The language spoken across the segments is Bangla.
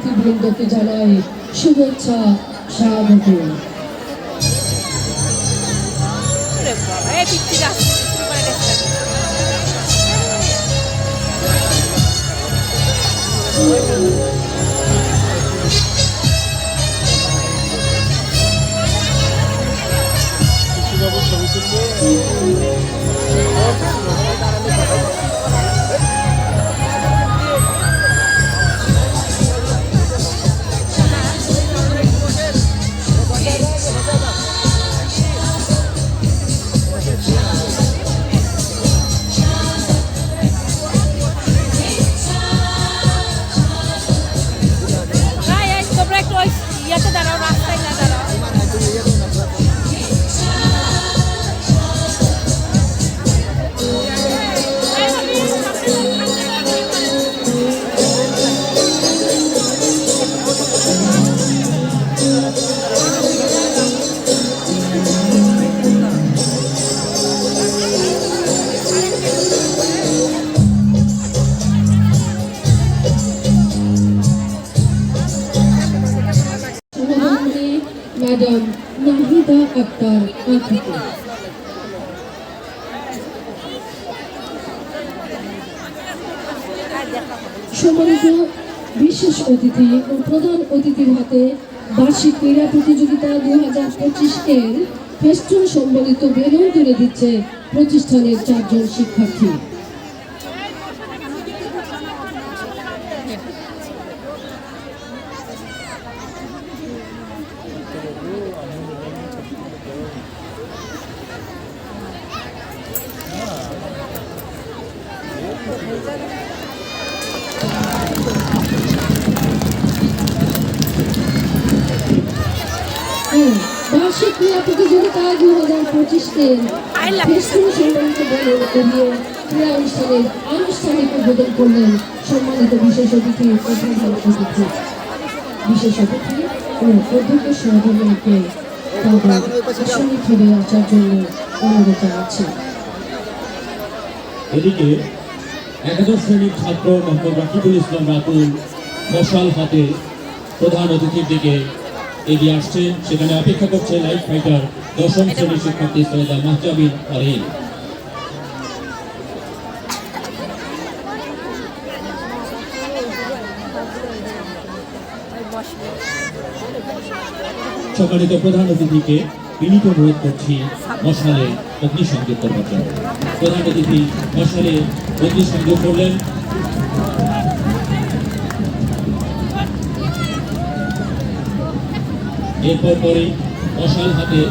অতিথিবৃন্দকে জানায় শুভেচ্ছা স্বাগত। ম্যাডাম নাহিদা আক্তার আঁকিকে। সম্মানিত বিশেষ অতিথি ও প্রধান অতিথির হাতে বার্ষিক ক্রীড়া প্রতিযোগিতা 2025 এর ফেস্টুন সম্বলিত বেলুন তুলে দিচ্ছে প্রতিষ্ঠানের 4 জন শিক্ষার্থী। বার্ষিক ক্রীড়া প্রতিযোগিতা 2025 এর ফেস্টুন সম্বলিত বেলুন উড়িয়ে ক্রীড়া অনুষ্ঠানের আনুষ্ঠানিক উদ্বোধন করলেন সম্মানিত বিশেষ অতিথি ও প্রধান অতিথি। বিশেষ অতিথি ও অধ্যক্ষ সহকর্মীকে তাদের আসনে ফিরে আসার জন্য অনুরোধ জানাচ্ছি। এদিকে একাদশ শ্রেণীর ছাত্র মোহাম্মদ রাকিবুল ইসলাম রাতুল মশাল হাতে প্রধান অতিথির দিকে এগিয়ে আসছে। সেখানে অপেক্ষা করছে লাইফ ফাইটার 10ম শ্রেণীর শিক্ষার্থী সৈয়দা মাহজাবিন আরিন। সম্মানিত প্রধান অতিথিকে বিনীত অনুরোধ করছি মশালে অগ্নিসংযোগ করবার জন্য। প্রধান অতিথি মশালে অগ্নিসংযোগ করলেন। এরপর পরে মশাল হাতে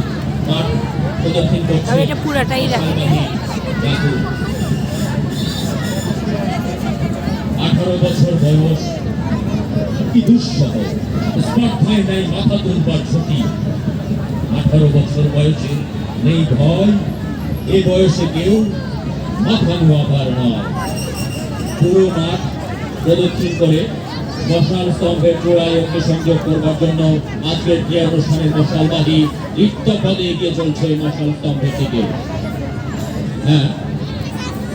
মাঠ প্রদক্ষিণ করছে 18 বছর বয়স, কি দুঃসহ স্পর্ধায় নেই মাথা তুলবার ঝুঁকি। 18 বছর বয়সে নেই ভয়, এ বয়সে কেউ মাথা নোয়াবার নয়। পুরো মাঠ প্রদক্ষিণ করে মশাল স্তম্ভের চূড়ায় অগ্নিসংযোগ করবার জন্য আজকের ক্রীড়া অনুষ্ঠানের মশালবাহী রিক্ত পদে এগিয়ে চলছে মশাল স্তম্ভের দিকে। হ্যাঁ,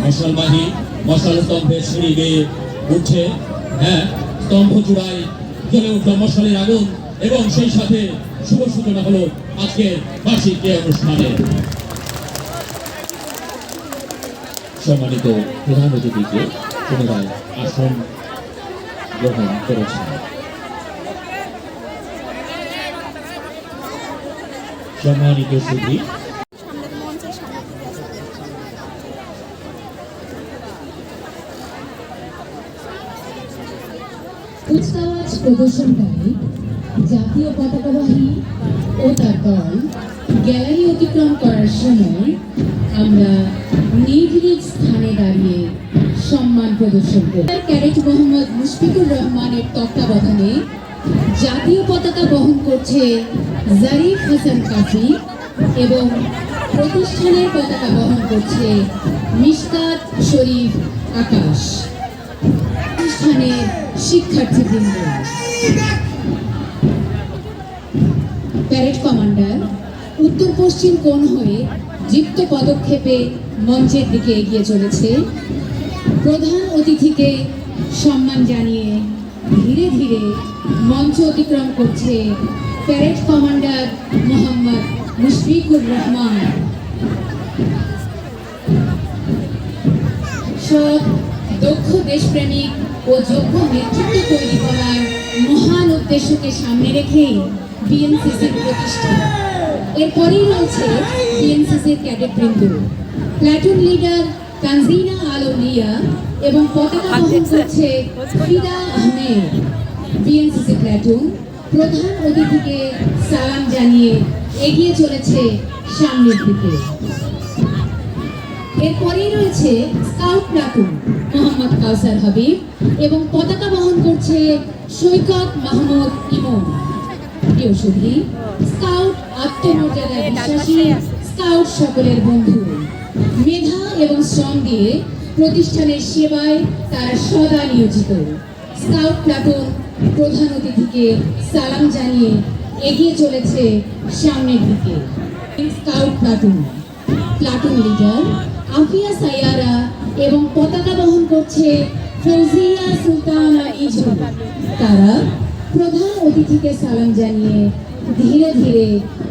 মশালবাহী মশাল স্তম্ভের সিঁড়ি বেয়ে উঠছে। হ্যাঁ, স্তম্ভ চূড়ায় জ্বলে উঠল মশালের আগুন এবং সেই সাথে শুভ সূচনা হলো আজকের বার্ষিক ক্রীড়া অনুষ্ঠানের। সম্মানিত প্রধান অতিথিকে পুনরায় আসন গ্রহণ করেছেন। সম্মানিত সুধী কুচকাওয়াজ প্রদর্শনকারী জাতীয় পতাকাবাহী ও তার দল গ্যালারি অতিক্রম করার সময় আমরা নিজ নিজ স্থানে দাঁড়িয়ে সম্মান প্রদর্শন করি। ক্যাডেট মোহাম্মদ মুশফিকুর রহমানের তত্ত্বাবধানে জাতীয় পতাকা বহন করছে জারিফ হাসান কাফি এবং প্রতিষ্ঠানের পতাকা বহন করছে মিশকাত শরীফ আকাশ। প্রতিষ্ঠানের শিক্ষার্থীবৃন্দ, প্যারেড কমান্ডার উত্তর পশ্চিম কোণ হয়ে যুক্ত পদক্ষেপে মঞ্চের দিকে এগিয়ে চলেছে। প্রধান অতিথিকে সম্মান জানিয়ে ধীরে ধীরে মঞ্চ অতিক্রম করছে প্যারেড কমান্ডার মোহাম্মদ মুশফিকুর রহমান। সব দক্ষ দেশপ্রেমিক ও যোগ্য নেতৃত্ব তৈরি করার মহান উদ্দেশ্যকে সামনে রেখেই বিএনসিসির প্রতিষ্ঠা। এরপরেই রয়েছে বিএনসিসির ক্যাডেটবৃন্দ, প্লাটুন লিডার তানজিনা আলম লিয়া এবং পতাকা বহন করছে ফিদা আহমেদ। বিএনসিসি প্লাটুন প্রধান অতিথিকে সালাম জানিয়ে এগিয়ে চলেছে সামনের দিকে। এরপরেই রয়েছে স্কাউট প্লাটুন, মোহাম্মদ কাউসার হাবিব এবং পতাকা বহন করছে সৈকত মাহমুদ ইমন। প্রিয় সুধী, স্কাউট আত্মমর্যাদায় বিশ্বাসী, স্কাউট সকলের বন্ধু। মেধা এবং শ্রম দিয়ে প্রতিষ্ঠানের সেবায় তারা সদা নিয়োজিত। স্কাউট প্লাটুন প্রধান অতিথিকে সালাম জানিয়ে এগিয়ে চলেছে সামনের দিকে। Scout platoon platoon leader Afia Saiyara এবং পতাকা বহন করছে ফৌজিয়া সুলতানা ইজু। তারা প্রধান অতিথিকে সালাম জানিয়ে ধীরে ধীরে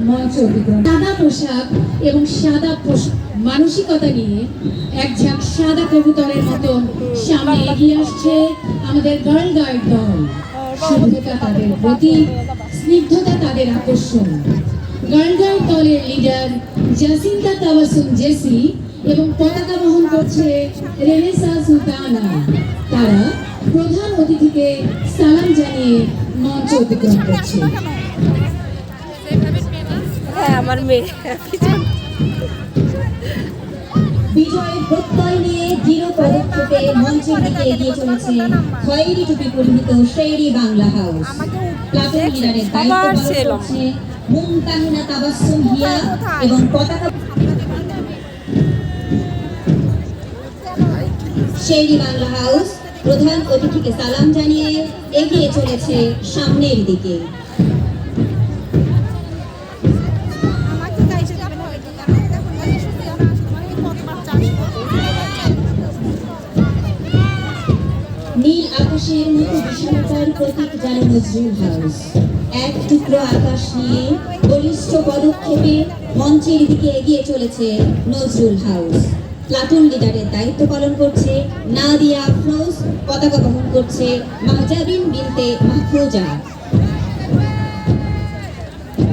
মঞ্চ অতিক্রম। সাদা পোশাক এবং সাদা মানসিকতা নিয়ে এক ঝাঁক সাদা কবুতরের মতন সামনে এগিয়ে আসছে আমাদের গার্ল গাইড দল। শুভ্রতা তাদের প্রতীক, স্নিগ্ধতা তাদের আকর্ষণ। গার্ল গাইড দলের লিডার জাসিন্তা তাবাসুম জেসি এবং পতাকা বহন করছে রেনেসা সুলতানা। তারা প্রধান অতিথিকে সালাম জানিয়ে মঞ্চ অতিক্রম করছে। আমার মেয়ে বিজয়ের প্রত্যয় নিয়ে দৃঢ় পদক্ষেপে মঞ্চের দিকে এগিয়ে চলেছে খয়েরি টুপি পরিহিত শেরি বাংলা হাউস। প্লাটুন লিডারের দায়িত্ব পালন করছে মুমতাহিনা তাবাসসুম হিয়া এবং পতাকা। শেরি বাংলা হাউস প্রধান অতিথিকে সালাম জানিয়ে এগিয়ে চলেছে সামনের দিকে। নীল আকাশের মতো বিশালতার প্রতীক যেন নজরুল হাউস। এক টুকরো আকাশ নিয়ে বলিষ্ঠ পদক্ষেপে মঞ্চের দিকে এগিয়ে চলেছে নজরুল হাউস। প্লাটুন লিডারের দায়িত্ব পালন করছে নাদিয়া আফরোজ, পতাকা বহন করছে মাহজাবিন বিনতে মাহফুজা।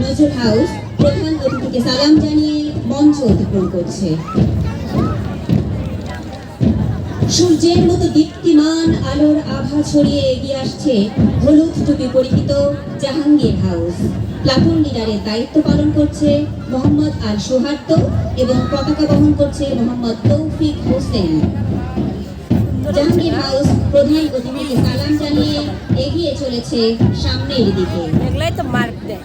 নজরুল হাউস প্রধান অতিথিকে সালাম জানিয়ে মঞ্চ অতিক্রম করছে। সূর্যের মতো দীপ্তিমান আলোর আভা ছড়িয়ে এগিয়ে আসছে হলুদ টুপি পরিহিত জাহাঙ্গীর হাউস। প্লাটুন লিডারের দায়িত্ব পালন করছে মোহাম্মদ আল সোহার্ত এবং পতাকা বহন করছে মোহাম্মদ তৌফিক হোসেন। জাহাঙ্গীর হাউস প্রধান অতিথিকে সালাম জানিয়ে এগিয়ে চলেছে সামনের দিকে। এগুলাই তো মার্ক দেয়।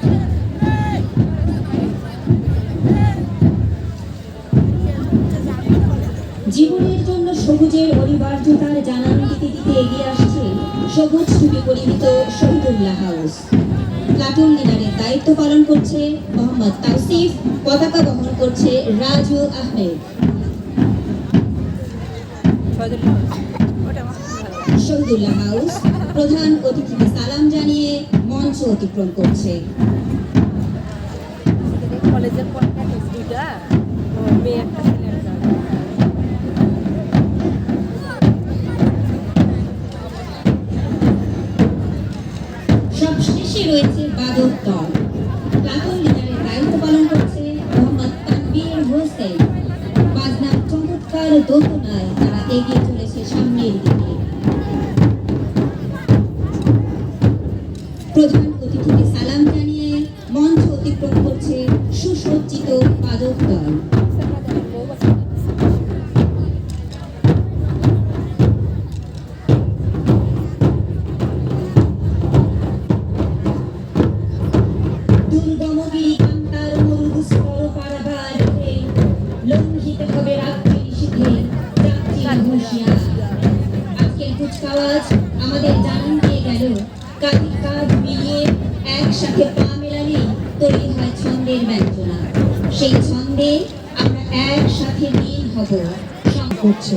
জীবনের জন্য সবুজের অনিবার্যতার জানান দিতে দিতে এগিয়ে আসছে সবুজ টুপি পরিহিত শহীদুল্লাহ হাউস। প্লাটুন লিডারের দায়িত্ব পালন করছে মোহাম্মদ তাওসিফ, পতাকা বহন করছে রাজু আহমেদ। শহীদুল্লাহ হাউস প্রধান অতিথিকে সালাম জানিয়ে মঞ্চ অতিক্রম করছে। কলেজের পড়াটা দুইটা মেয়ে একটা ছেলে একটা। সবশেষে রয়েছে বাদক দল। প্লাটুন লিডারের দায়িত্ব পালন করছে মোহাম্মদ তানভীর হোসেন। বাজনার চমৎকার দোতনায় তারা এগিয়ে চলেছে সামনের দিকে। প্রধান অতিথিকে সালাম জানিয়ে মঞ্চ অতিক্রম করছে সুসজ্জিত বাদক দল। দুর্গমগিরি কান্তার মরুদুষ্কর পারাবার হয়ে লঙ্ঘিত হবে রাত্রি নিষিদ্ধে যাত্রীর হুঁশিয়ার। আজকের কুচকাওয়াজ আমাদের জানান দিয়ে গেল কাঁধে কাঁধ মিলিয়ে একসাথে পা মেলালেই তৈরি হয় ছন্দের ব্যঞ্জনা। সেই ছন্দে আমরা একসাথে লীন হব। করছে।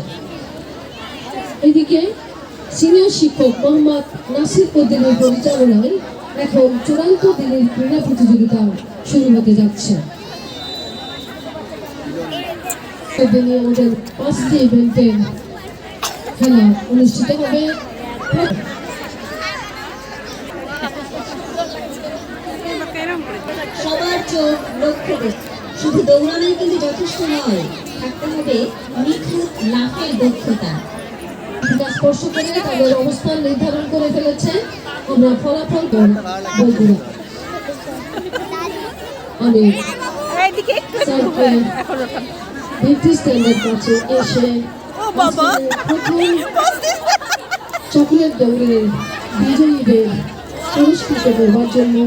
এদিকে সিনিয়র শিক্ষক মোহাম্মদ নাসির উদ্দিনের পরিচালনায় এখন চূড়ান্ত দিনের ক্রীড়া প্রতিযোগিতা শুরু হতে যাচ্ছে। দিনে আমাদের 5টি ইভেন্টের খেলা অনুষ্ঠিত হবে। সবার চোখ লক্ষ্য করুন। শুধু দৌড়ানোই কিন্তু যথেষ্ট নয়, থাকতে হবে নিখুঁত লাফের দক্ষতা। স্পর্শ করে তাদের অবস্থান নির্ধারণ করে ফেলেছে। আমরা ফলাফল বলবো। আমি ভিত্তি স্ট্যান্ডের কাছে এসে চকলেট দৌড়ের বিজয়ীদের পুরস্কৃত করবার জন্য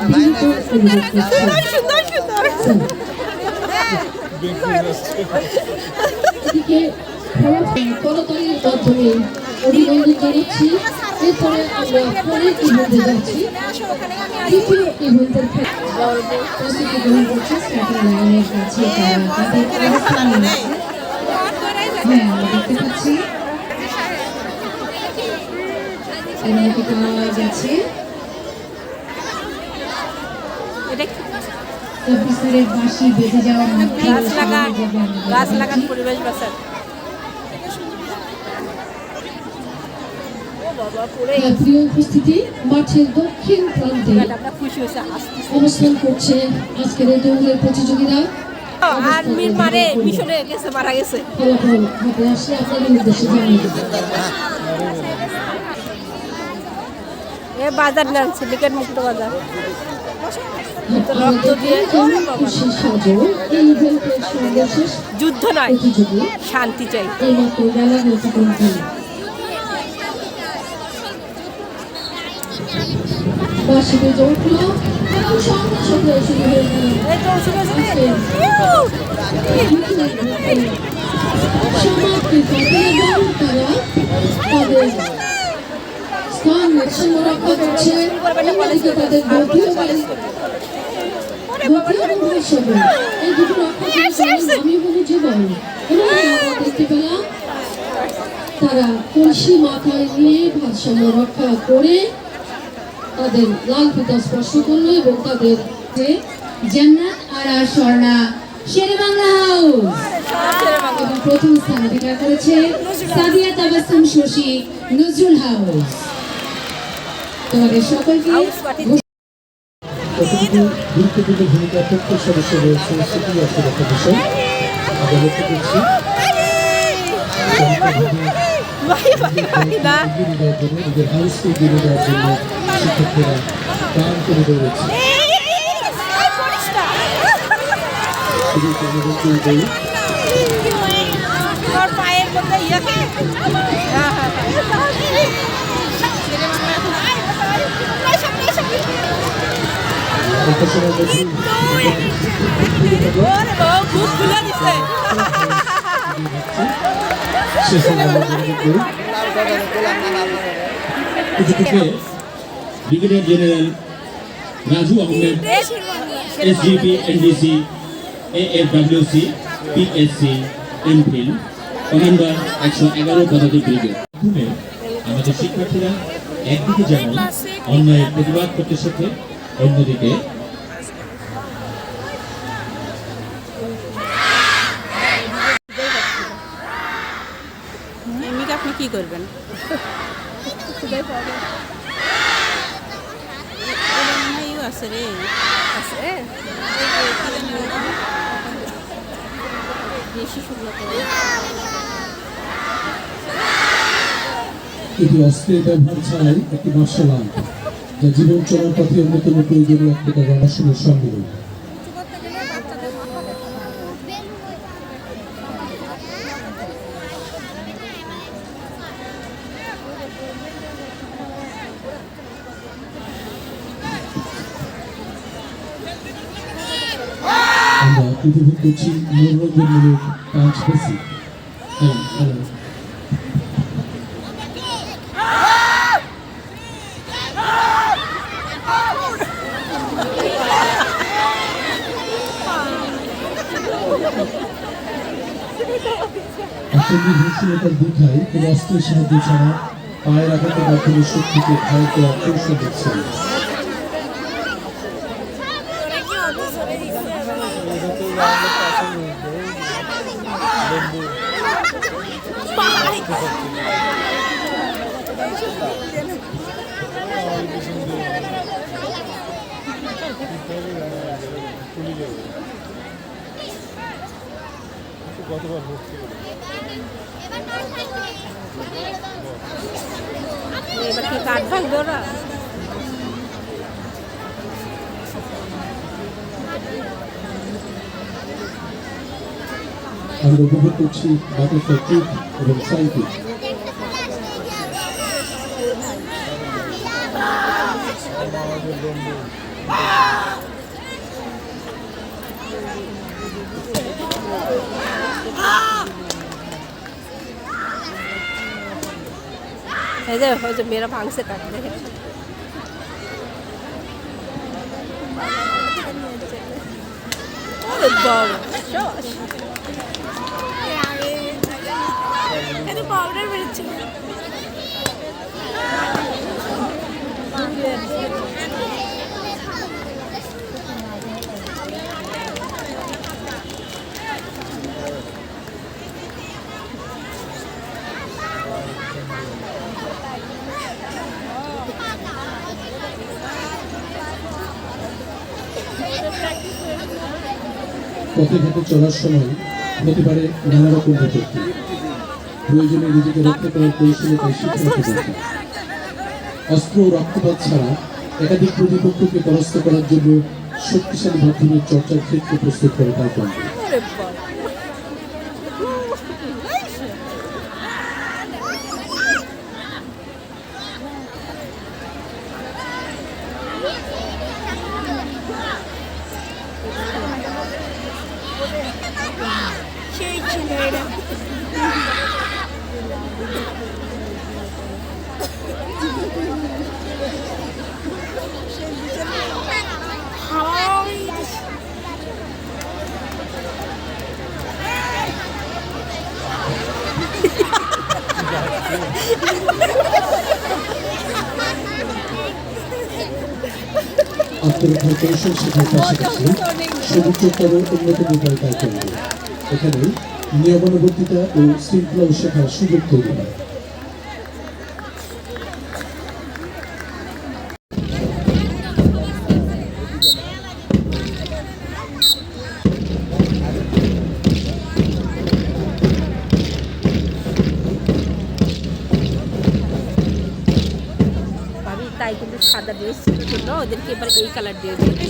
বিনীত অনুরোধ করছি। এদিকে করতালির মাধ্যমে অভিনন্দন জানাচ্ছি। এরপরে আমরা পরের ইভেন্টে যাচ্ছি। দ্বিতীয় ইভেন্টের প্রস্তুতি গ্রহণ করছে স্টার্টিং লাইনের কাছে তাদের অবস্থান নিয়েছে। হ্যাঁ, আমরা দেখতে পাচ্ছি যাচ্ছে অফিসারের বাঁশি বেঁধে যাওয়ার মধ্যে গাছ লাগান পরিবেশ বাঁচান। প্রিয় উপস্থিতি, মাঠের দক্ষিণ প্রান্তে অবস্থান করছে আজকের এই দৌড়ের প্রতিযোগীরা। আর মিরমারে মিশনে গেছে, মারা গেছে। ফলাফল হাতে আসলে আপনাদের উদ্দেশ্যে জানিয়ে দেব। এ বাজার নেন, সিন্ডিকেট মুক্ত বাজার। যুদ্ধ নয়, শান্তি চাই। বার্ষিকী জমল এবং সঙ্গে সঙ্গে শুরু হয়ে গেল তারা তাদের স্থান নিচ্ছিন্ন রক্ষা করছে। অন্যদিকে তাদের গভীর হিসেবে এই দুটো রক্ষা করছে আমি বহু জীবন। এবং আমরা দেখতে পেলাম তারা কলসি মাথায় নিয়ে ভারসাম্য রক্ষা করে তাদের লাল ফিতা স্পর্শ করলো এবং তাদের জান্নাত আর স্বর্ণা শেরেবাংলা হাউস এবং প্রথম স্থান অধিকার করেছে সাদিয়া তাবাসসুম শশী নজরুল হাউস। তোমাদের সকলকে কতটুকু গুরুত্বপূর্ণ ভূমিকা প্রত্যেক সদস্য রয়েছে সেটি আছে একটা বিষয়। আমরা লক্ষ্য করছি নিজের হাউসকে এগিয়ে দেওয়ার জন্য শিক্ষার্থীরা প্রাণ করে দৌড়েছে। Brigadier general Raju Ahmed, SGP, NDC, AFWC, PSC, MPhil, commander 111 পদাতিক ব্রিগেড। আমাদের শিক্ষার্থীরা একদিকে যেমন অন্যায়ের প্রতিবাদ করতে শেখে, অন্যদিকে আপনি কি করবেন? আছে রে, আছে এটি অস্ত্রের ব্যবহার ছাড়াই একটি মার্শাল আর্ট, যা জীবন চলার পথে অন্যতম প্রয়োজনীয় একটা রণাশনের সম্মিলন। আমরা উপভোগ করছি মনোরঞ্জনমূলক পাঁচ বেসি। আত্মনির্ভরশীলতার দীক্ষায় কোনো অস্ত্রের সাহায্য ছাড়া পায়ের আঘাতের মাধ্যমে শক্তিকে ভয়ঙ্কর আকর্ষণ দিচ্ছেন। এবার কি কাঠ ভাঙবে ওরা? আমরা উপভোগ করছি বাটারফ্লাই কিক এবং ফ্লাই কিক। এই যে ওই যে মেয়েরা ভাঙছে কাঠ দেখে। ওরে বাবা, শোষ। পাউডার বেরোচ্ছে। পথে ঘাটে চলার সময় হতে পারে নানা রকম বিপত্তি, প্রয়োজনে নিজেকে রক্ষা করার কৌশলতায় শিখে রাখা দরকার। অস্ত্র ও রক্তপাত ছাড়া একাধিক প্রতিপক্ষকে পরাস্ত করার জন্য শক্তিশালী মাধ্যমের চর্চার ক্ষেত্রে প্রস্তুত করে তাইকোয়ান্ডো। ওরে বাবা। সেই ছিল এটা। আত্মরক্ষার কৌশল শেখার পাশাপাশি সমুদ্রতর উন্নত উপায় তাইকোয়ান্ডো। এখানে নিয়মানুবর্তিতা ও শৃঙ্খলাও শেখার সুযোগ তৈরি হয়। ভাবি তাই কিন্তু সাদা ড্রেস ছিল জন্য ওদেরকে এবার এই কালার দিয়ে দিয়েছে।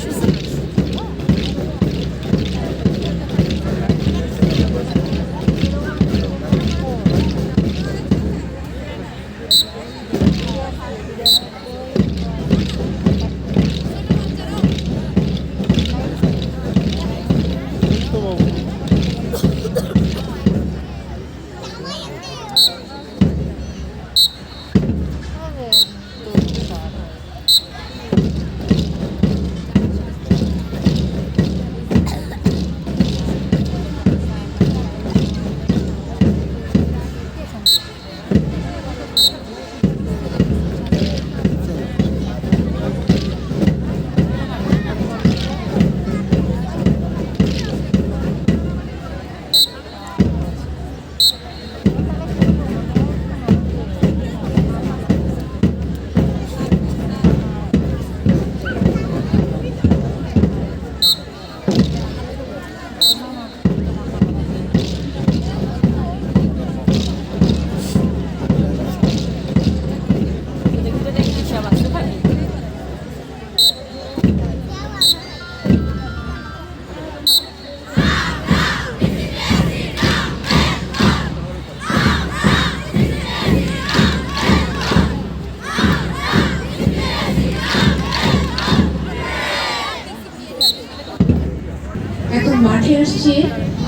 এখন মাঠে আসছে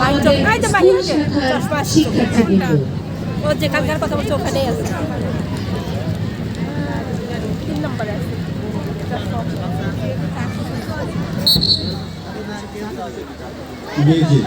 আমাদের স্কুল শাখার শিক্ষার্থীবৃন্দ। ও যেখানকার কথা বলছে ওখানেই আছে। 3 নম্বরে আছে। ম্যাজিক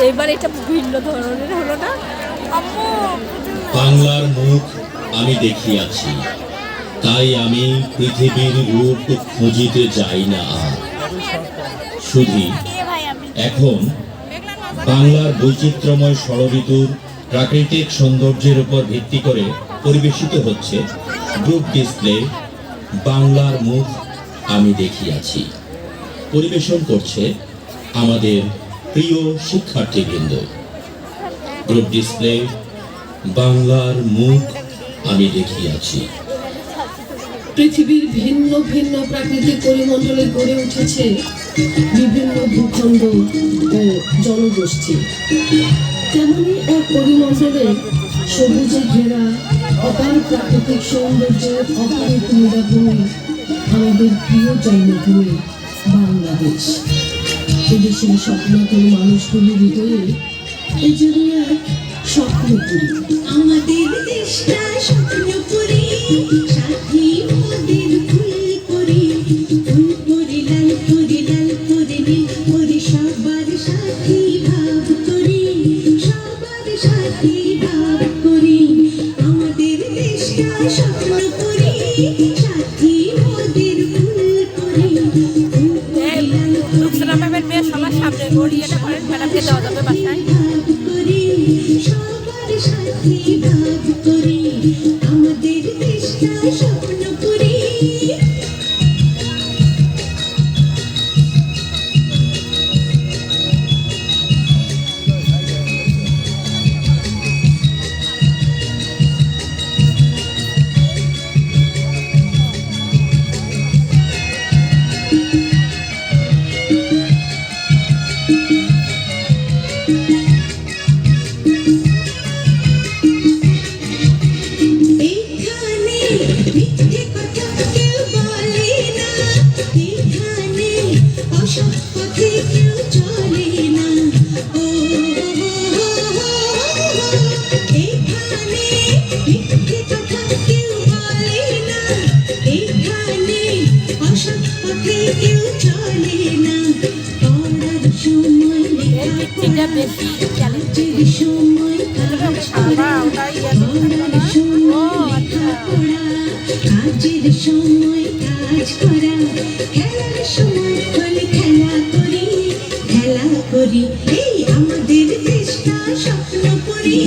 এইবার এটা ভিন্ন ধরনের হলো না আম্মু। বাংলার মুখ আমি দেখিয়াছি, তাই আমি পৃথিবীর রূপ খুঁজিতে যাই না আর। শুধু এখন বাংলার বৈচিত্র্যময় ষড়ঋতুর প্রাকৃতিক সৌন্দর্যের উপর ভিত্তি করে পরিবেশিত হচ্ছে গ্রুপ ডিসপ্লে বাংলার মুখ আমি দেখিয়াছি। পরিবেশন করছে আমাদের প্রিয় শিক্ষার্থীবৃন্দ। গ্রুপ ডিসপ্লে বাংলার মুখ আমি দেখিয়াছি। পৃথিবীর ভিন্ন ভিন্ন প্রাকৃতিক পরিমণ্ডলে গড়ে উঠেছে বিভিন্ন ভূখণ্ড ও জনগোষ্ঠী। তেমনি এক পরিমণ্ডলে সবুজে ঘেরা অপার প্রাকৃতিক সৌন্দর্যের অপারিক নিরাভূমি আমাদের প্রিয় জন্মভূমি বাংলাদেশ। এদেশের স্বপ্নতুল মানুষগুলির হৃদয়ে এই জন্য এক স্বপ্নপুরী। আমাদের দেশটা স্বপ্নপুরী, সাথী মোদের ফুল করি, ফুল করি লাল করি লাল করে নীল করি, সবার সাথী ভাব করি, সবার সাথী ভাব করি। আমাদের দেশটা স্বপ্নপুরী, সাথী মোদের ফুল করি, ফুল করি লাল রুকসানা ম্যামের মেয়ে সবার সামনে গড়িয়ে করেন, ম্যাডামকে দেওয়া যাবে বাসায়। ভাব করি, সবার সাথী ভাব করি। আমাদের দেশটা স্বপ্নপুরী। এইখানে মিথ্যে কথা কেউ বলে না, এইখানে অসৎ পথে কেউ চলে না। ও এইখানে মিথ্যে কথা কেউ বলে না, এইখানে অসৎ পথে কেউ চলে না। পড়ার সময় এই মিথ্যেটা বেশি চ্যালেঞ্জ। কাজের সময় কাজ করা, পড়ার সময় লেখাপড়া, কাজের সময় কাজ করা, খেলার সময় হলে খেলা করি, খেলা করি। এই আমাদের দেশটা স্বপ্নপুরী।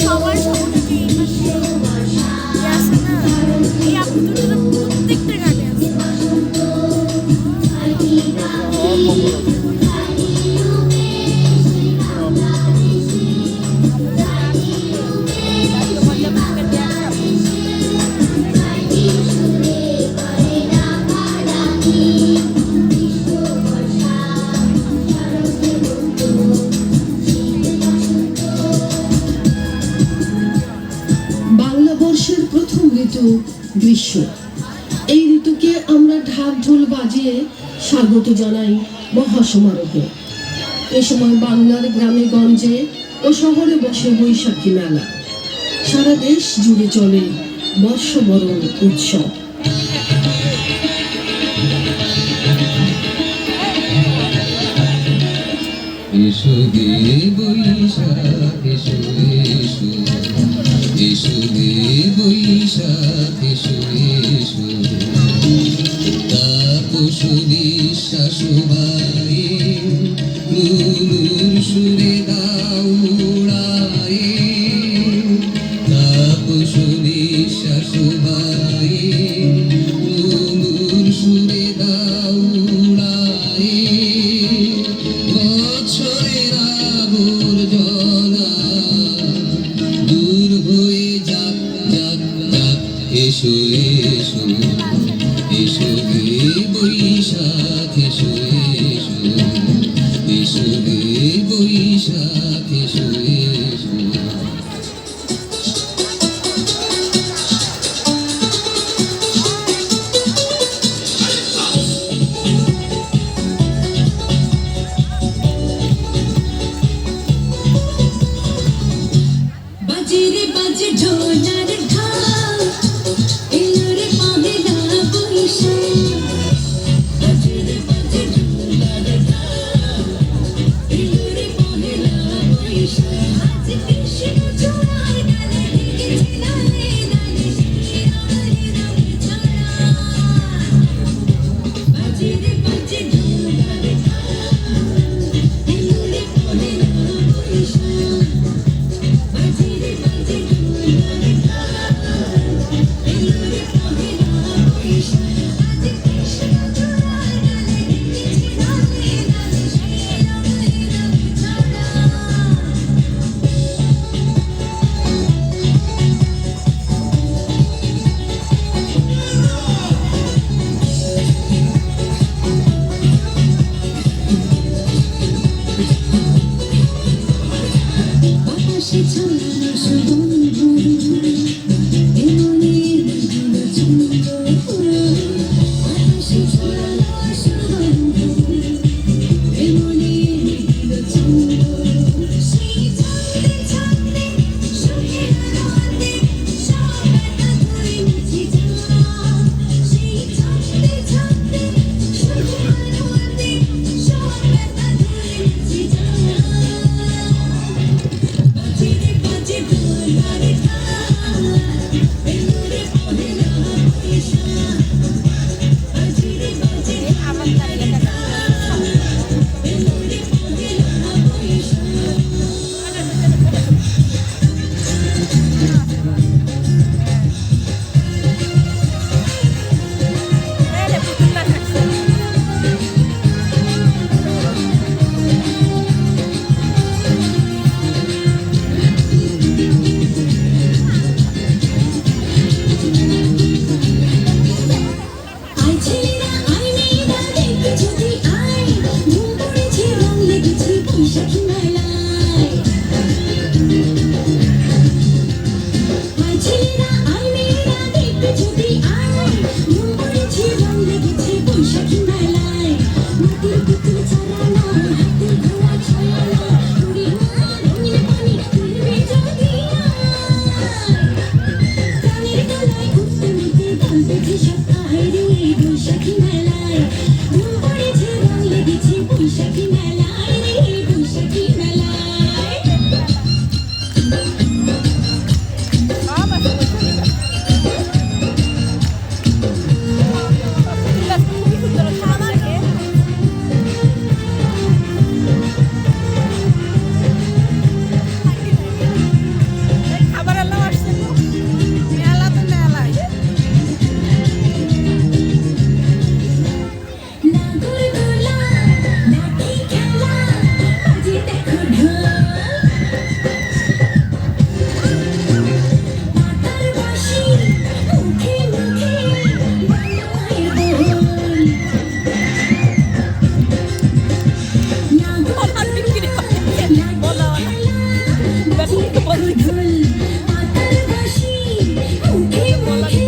সবার সমস্যা আছে না, এই আপুটা প্রত্যেকটা গানে আছে। বাংলা বর্ষের প্রথম ঋতু গ্রীষ্ম। এই ঋতুকে আমরা ঢাক ঢোল বাজিয়ে স্বাগত জানাই মহাসমারোহে। এ সময় বাংলার গ্রামে গঞ্জে ও শহরে বসে বৈশাখী মেলা। সারা দেশ জুড়ে চলে বর্ষবরণ উৎসব। এসো গে বৈশাখ এসো এসো, এসো গে বৈশাখ এসো এসো, তাপসী শাশুবাই নুনুর সুরে দাও উড়ায়ে, তাপসী শাশুবাই নুনুর সুরে দাও উড়ায়ে, বছরের আবর্জনা দূর হয়ে যাক যাক যাক, এসো এসো, এসো গে বৈশাখ এসো এসো, এসো গে বৈশাখ এসো এসো। বাজে রে বাজে ঢোলার ঢাক, এলো রে পহেলা বৈশাখ। বাজে রে বাজে ঢোলার ঢাক, এলো রে পহেলা বৈশাখ। আজ কৃষ্ণ চূড়ার ডালে ডেকেছে ডালে ডালে শিরারে রঙে ছড়া। বাজে রে বাজে ঢোলার ঢাক, এলো রে পহেলা বৈশাখ। বাজে রে বাজে ঢোলার ঢাক, এলো রে পহেলা বৈশাখ। আজ কৃষ্ণ চূড়ার ডালে ডেকেছে ডালে ডালে শিরারে রঙে ছড়া। বাতাসে ছড়ানো সুগন্ধ, এমনি দিল চন্দ্র। বাতাসে ছড়ানো সুগন্ধ, এমনি দিল চন্দ্র। সেই ছন্দে ছন্দে সুখের আনন্দে সব ব্যথা ধুয়ে মুছে যায়। সেই ছন্দে ছন্দে সুখের আনন্দে সব ব্যথা ধুয়ে মুছে যায়। বাজে রে বাজে ঢোলার ঢাক, এলো রে পহেলা বৈশাখ। বাজে রে বাজে ঢোলার ঢাক, এলো রে পহেলা বৈশাখ। আয় ছেলেরা আয় মেয়েরা দেখতে যদি আয়, ঘুম পড়েছে রং লেগেছে বৈশাখী মেলায়। আয় ছেলেরা আয় মেয়েরা দেখতে যদি আয়, ঘুম পড়েছে রং লেগেছে বৈশাখী মেলায়। মাটির পুতুল চালানো, হাতে ঘোড়া ছড়ানো, উড়ে না রঙিন পানি তুলবে যদি আয়। প্রাণের গলায় উঠতে উঠতে বলবে যে সপ্তাহে রে বৈশাখী মেলায়। ঘুম পড়েছে রং লেগেছে বৈশাখী মেলায় রে বৈশাখী মেলায়। খাবার এলাম আসছে মেলা তো মেলায়। নাগর দোলা, লাঠি খেলা, বাজে দেখো ঢোল। পাতার বাঁশি, মুখে মুখে বাংলায় বল। নাগর আর বিক্রি করতে বলা হয় না। বাজে দেখো ঢোল। পাতার বাঁশি, মুখে মুখে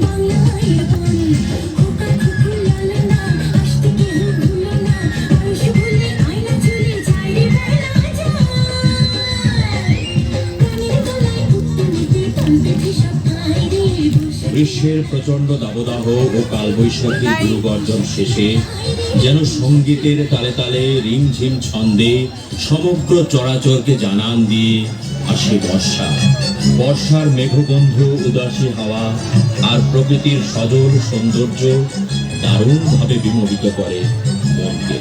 বাংলায় বল। খোকা খুকু লালনা, আসতে কেহ ভুলো না, বয়স ভুলে আয়না চলে যায়। গ্রীষ্মের প্রচন্ড দাবদাহ ও কালবৈশাখী গুরুগর্জন শেষে যেন সঙ্গীতের তালে তালে রিমঝিম ছন্দে সমগ্র চরাচরকে জানান দিয়ে আসে বর্ষা। বর্ষার মেঘগন্ধ, উদাসী হাওয়া আর প্রকৃতির সজল সৌন্দর্য দারুণভাবে বিমোহিত করে মনকে।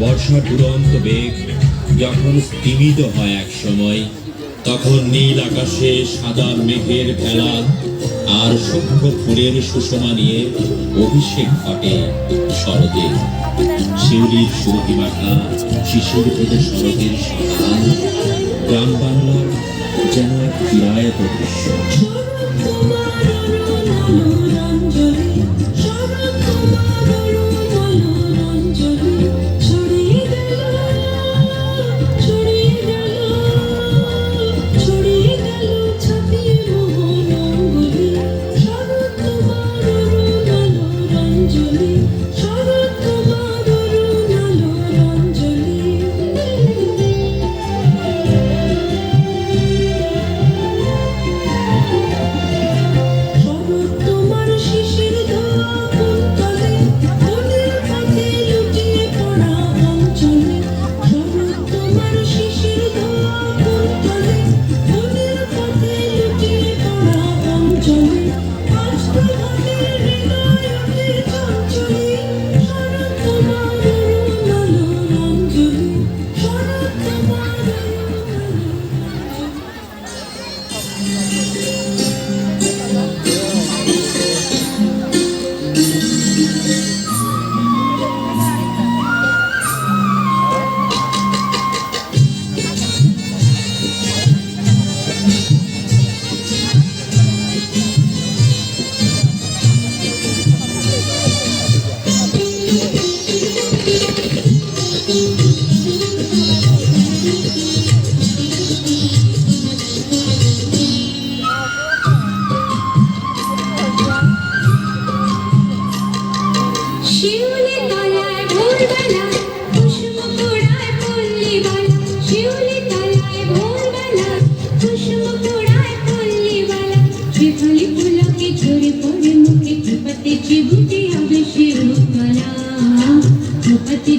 বর্ষার দুরন্ত বেগ যখন স্তিমিত হয় এক সময়, তখন নীল আকাশে সাদা মেঘের ভেলা আর সূক্ষ্ম ফুলের সুষমা নিয়ে অভিষেক ঘটে শরতে। শিউলির সুরভি মাখা শিশির ভেদে শরতের সকাল গ্রাম বাংলার যেন এক চিরায়ত দৃশ্য।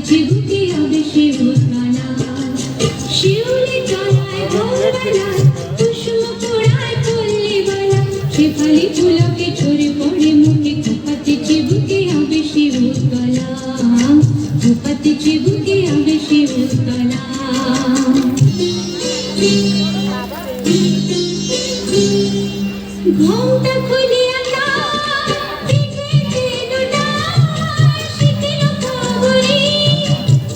চিবুকে আবেশে উতলা শিউলি তলায় ভোরবেলায় কুসুম পোড়ায় পল্লী বালা শেফালি ফুলকে ঝরে পড়ে মুখে খোপাতে চিবুকে আবেশে উতলা খোপাতে চিবুকে আবেশে উতলা ঘোমটা খুলিয়া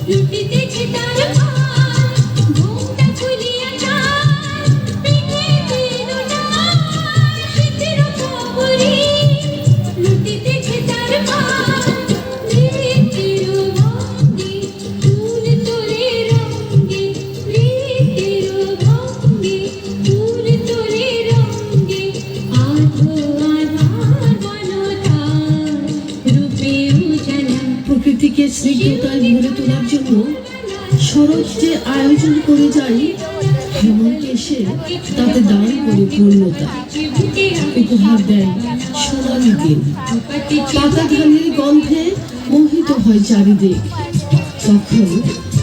লুটিতেছে তার ভার ঘোমটা খুলিয়া যায় পিঠেতে দোলায় শীতের খবরে লুটিতেছে তার ভার ঋতের ভঙ্গি ফুল তোলে রঙ্গে ঋতের ভঙ্গি ফুল তোলে রঙ্গে আধো আধার বনতার রূপে উজালা প্রকৃতিকে স্নিগ্ধতায় ভরে তোলার জন্য শরৎ যে আয়োজন করে যাই হেমন্ত এসে তাতে দান করে পূর্ণতা উপহার দেয় সোনালি দিন পাতা ধানের গন্ধে মোহিত হয় চারিদিক তখন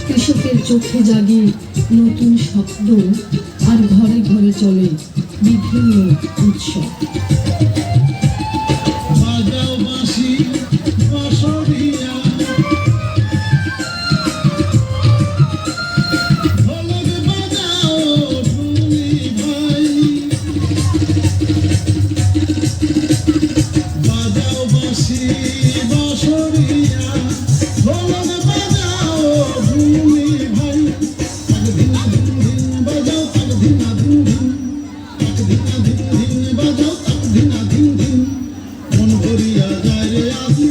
কৃষকের চোখে জাগে নতুন স্বপ্ন আর ঘরে ঘরে চলে বিভিন্ন উৎসব বাজাও বাঁশি বাঁশরিয়া ঢোলক বাজাও ঢুলি ভাই বাজাও বাঁশি বাঁশরিয়া ঢোলক বাজাও ঢুলি ভাই তাক ধিনা ধিন ধিন বাজাও তাক ধিনা ধিন ধিন তাক ধিনা ধিন ধিন বাজাও তাক ধিনা ধিন ধিন মন ভরিয়া যায় রে আসি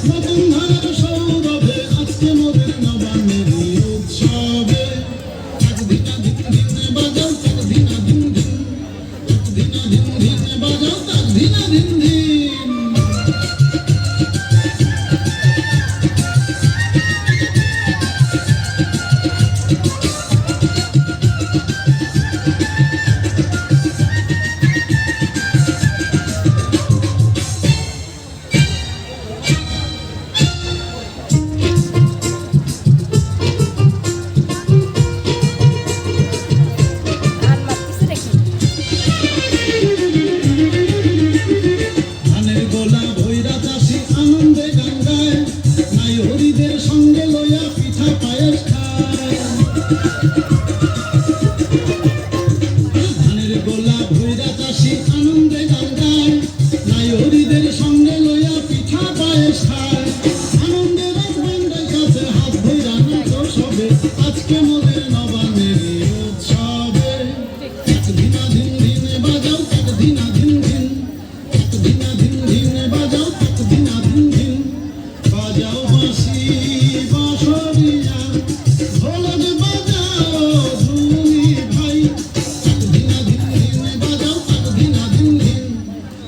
নতুন ধানের সৌরভে আজকে মোদের নবান্নের উৎসবে তাক ধিনা ধিন ধিন বাজাও তাক ধিনা ধিন ধিন তাক ধিনা ধিন ধিন বাজাও তাক ধিনা ধিন ধিন ধানের গোলা ভৈরা চাষি আনন্দে গান গায় নাই হরিদের সঙ্গে লইয়া পিঠা পায়েস খায় ধানের গোলা ভৈরা চাষি আনন্দে গান গায় নাই হরিদের সঙ্গে লইয়া পিঠা পায়েস খায় আনন্দের রাজবান্ডার কাছে হাত ভৈরা নাচ সবে আজকে মোদের নবান্নের উৎসবে তাক ধিনা ধিন ধিন বাজাও তাক ধিনা ধিন ধিন তাক ধিনা ধিন ধিন বাজাও তাক ধিনা ধিন ধিন বাজাও বাঁশি বাঁশরিয়া ঢোলক বাজাও ঢুলি ভাই তাক ধিনা ধিন ধিন বাজাও তাক ধিনা ধিন ধিন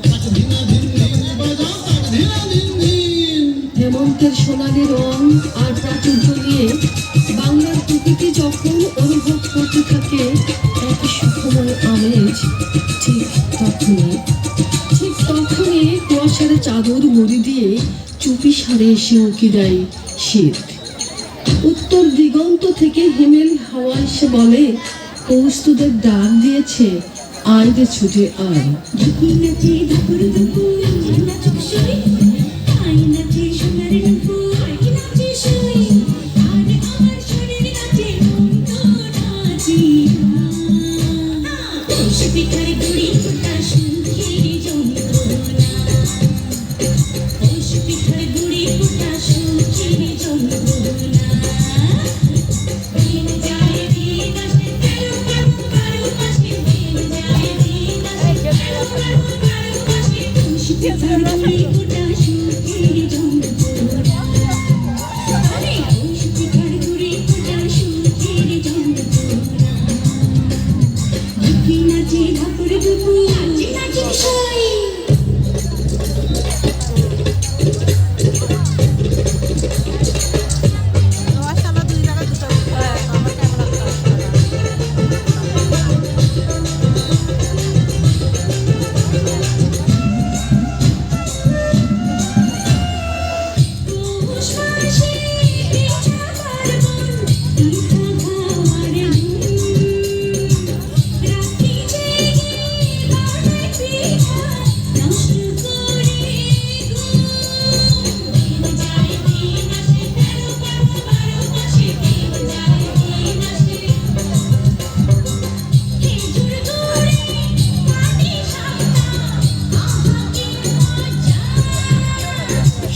তাক ধিনা ধিন ধিন বাজাও তাক ধিনা ধিন ধিন হেমন্তের সোনালি রং আর প্রাচুর্য নিয়ে বাংলার প্রকৃতি যখন অনুভব করতে থাকে এক সুখময় আমেজ ঠিক তখনই কুয়াশার চাদর মুড়ি দিয়ে চুপি সারে এসে উঁকি দেয় শীত উত্তর দিগন্ত থেকে হিমেল হাওয়া এসে বলে কৌস্তুদের ডাক দিয়েছে আয় রে ছুটে আয়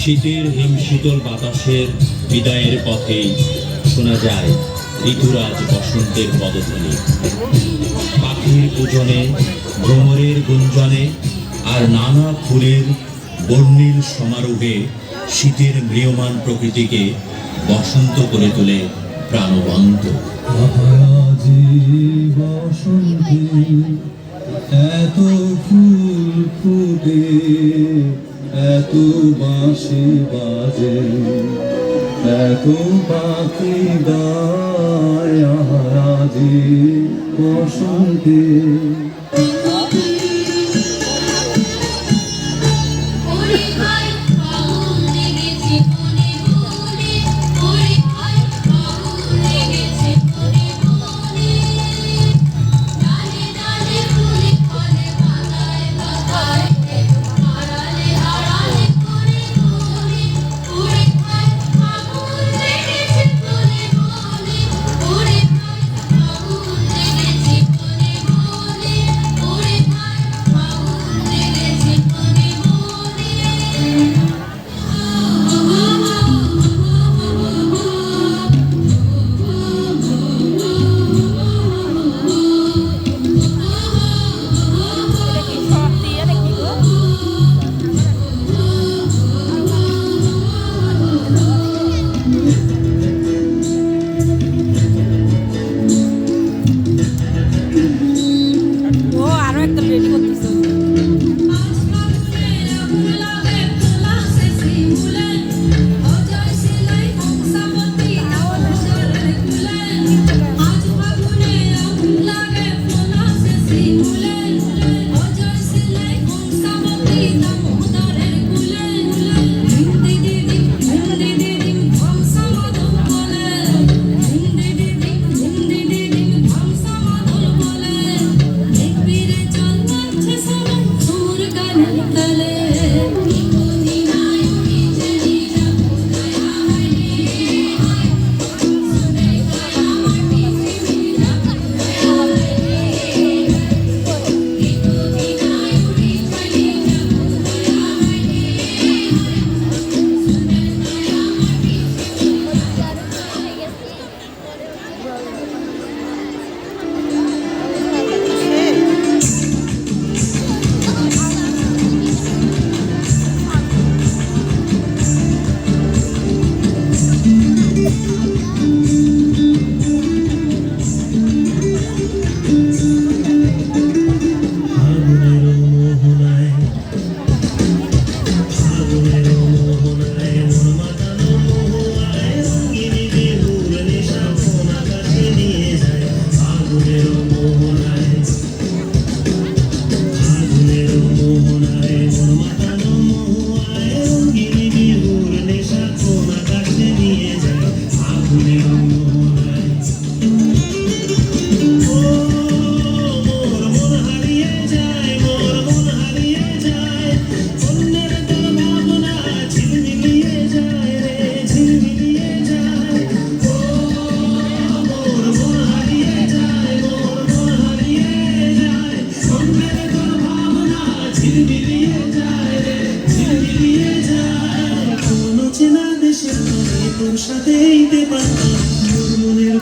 শীতের হিমশীতল বাতাসের বিদায়ের পথেই শোনা যায় ঋতুরাজ বসন্তের পদধ্বনি। পাখির পূজনে, ভ্রমরের গুঞ্জনে আর নানা ফুলের বর্ণিল সমারোহে শীতের ম্রিয়মান প্রকৃতিকে বসন্ত করে তোলে প্রাণবন্ত। এত ফুল ফুটে, এত বাঁশি বাজে, এত পাখি গায় আজি বসন্তে।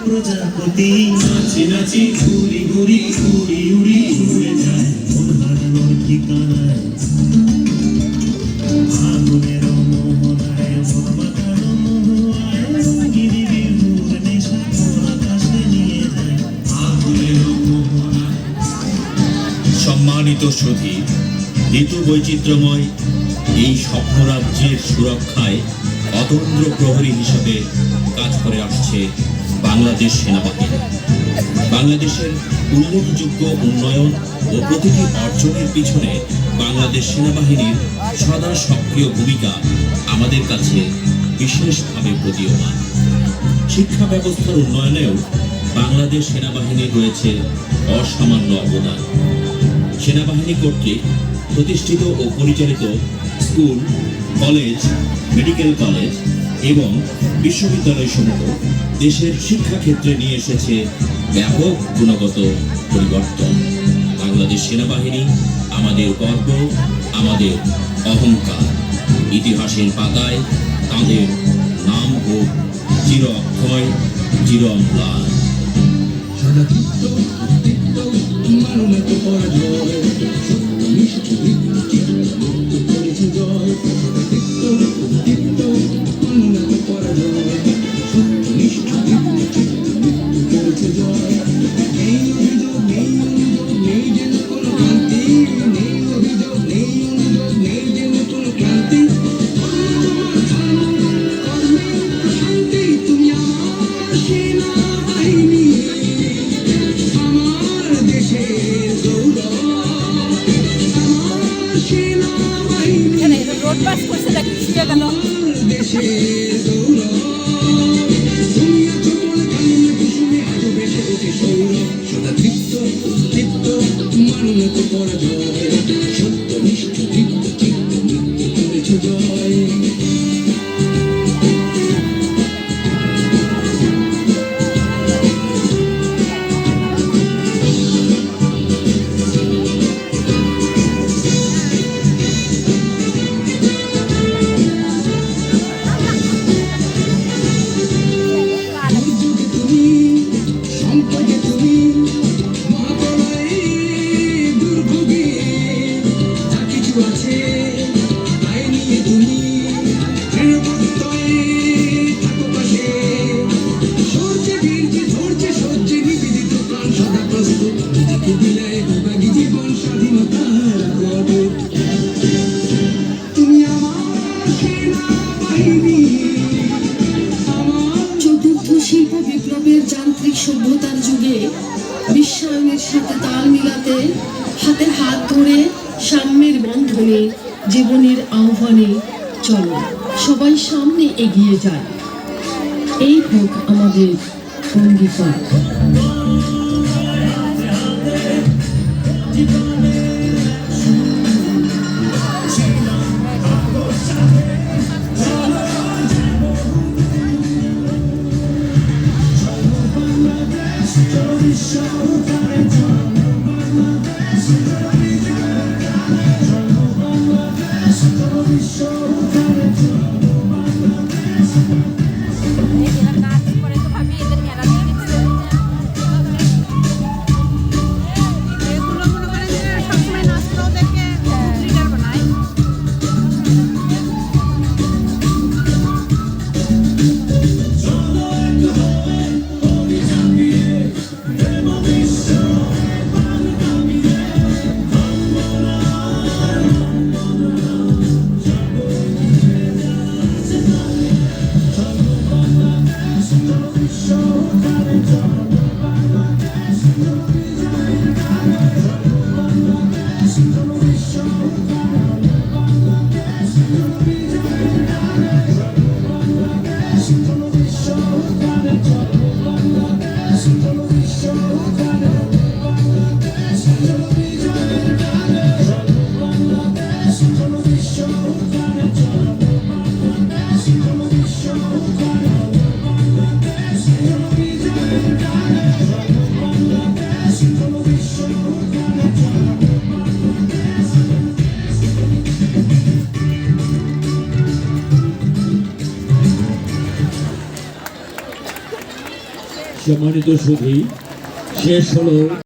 প্রজাপতি নাচি নাচি ঘুরি ঘুরি উড়ি উড়ি উড়ে যায় মন হারানোর ঠিকানায়। আগুনের মোহনায় মন মাতানো মোহায় রঙিনী বিহুর নেশা কোন আকাশে নিয়ে যায় আগুনের মোহনায়। সম্মানিত সুধী, ঋতু বৈচিত্র্যময় এই স্বপ্নরাজ্যের সুরক্ষায় অতন্দ্র প্রহরী হিসেবে কাজ করে আসছে বাংলাদেশ সেনাবাহিনী। বাংলাদেশের উল্লেখযোগ্য উন্নয়ন ও প্রতিটি অর্জনের পিছনে বাংলাদেশ সেনাবাহিনীর সদা সক্রিয় ভূমিকা আমাদের কাছে বিশেষভাবে প্রতীয়মান। শিক্ষা ব্যবস্থার উন্নয়নেও বাংলাদেশ সেনাবাহিনীর রয়েছে অসামান্য অবদান। সেনাবাহিনী কর্তৃক প্রতিষ্ঠিত ও পরিচালিত স্কুল, কলেজ, মেডিকেল কলেজ এবং বিশ্ববিদ্যালয়সমূহ দেশের শিক্ষাক্ষেত্রে নিয়ে এসেছে ব্যাপক গুণগত পরিবর্তন। বাংলাদেশ সেনাবাহিনী আমাদের গর্ব, আমাদের অহংকার। ইতিহাসের পাতায় তাদের নাম হোক চির অক্ষয়, চির অম্লান। সদা তৃপ্ত উদ্দীপ্ত মাননত পরাজয় সত্য নিষ্ঠ দীপ্ত চিত্ত করেছে জয়। সদা তৃপ্ত উদ্দীপ্ত মাননত পরাজয় সত্য নিষ্ঠ দীপ্ত চিত্ত করেছে জয়। নেই অভিযোগ নেই অনুযোগ নেই যেন কোনো ক্লান্তি, নেই অভিযোগ নেই অনুযোগ নেই যেন কোনো ক্লান্তি। শান্তি তুমি আমার সেনাবাহিনী, আমার দেশের গৌরব, আমার সেনাবাহিনী, রোড পাস করছে দেখি শুয়ে গেল। আমার দেশের গৌরব। তুমি আছো কোন কামনা কুসুমে আজও বেশে ওঠে সৌরভ। সদা তৃপ্ত উদ্দীপ্ত মাননত পরাজয় সত্য নিষ্ঠ দীপ্ত চিত্ত নৃত্য করেছ জয়। দুর্যোগে তুমি, সংকটে তুমি, মহাপ্রলয়ে দুর্ভোগে যা কিছু আছে তাই নিয়ে তুমি দৃঢ়প্রত্যয়ে থাকো পাশে। সূর্যে বীর্যে ধৈর্যে সহ্যে নিবেদিত প্রাণ সদা প্রস্তুত, নিজেকে বিলায় বিভাগী জীবন স্বাধীনতার অটুট। তুমি আমার সেনাবাহিনী, চতুর্থ শিল্প বিপ্লবের যান্ত্রিক সভ্যতার যুগে বিশ্বায়নের সাথে তাল মিলাতে হাতে হাত ধরে সাম্যের বন্ধনে জীবনের আহ্বানে চলো সবাই সামনে এগিয়ে যায়। এই হোক আমাদের অঙ্গীকার। এরা নাচ করে তো ভাবি এদের মেলা দিয়ে দিচ্ছে। এগুলো মনে করেন যে সবসময় নাচলো দেখে লিডার বানায়। সম্মানিত সুধী, শেষ হলো